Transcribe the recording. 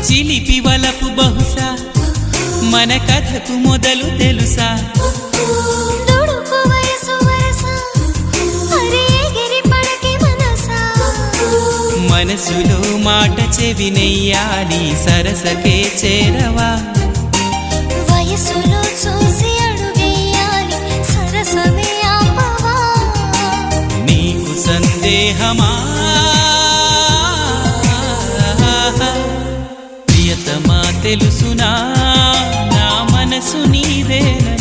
చిలిపి వలపు బహుశా మన కథకు మొదలు తెలుసా మనసులో మాట చెవినెయ్యాలి సరసకే చేరవా వయసులో చూసి అడుగేయాలి సరసమే ఆపవా నీకు సందేహమా ప్రియతమా తెలుసునా నా మనసు నీదేనా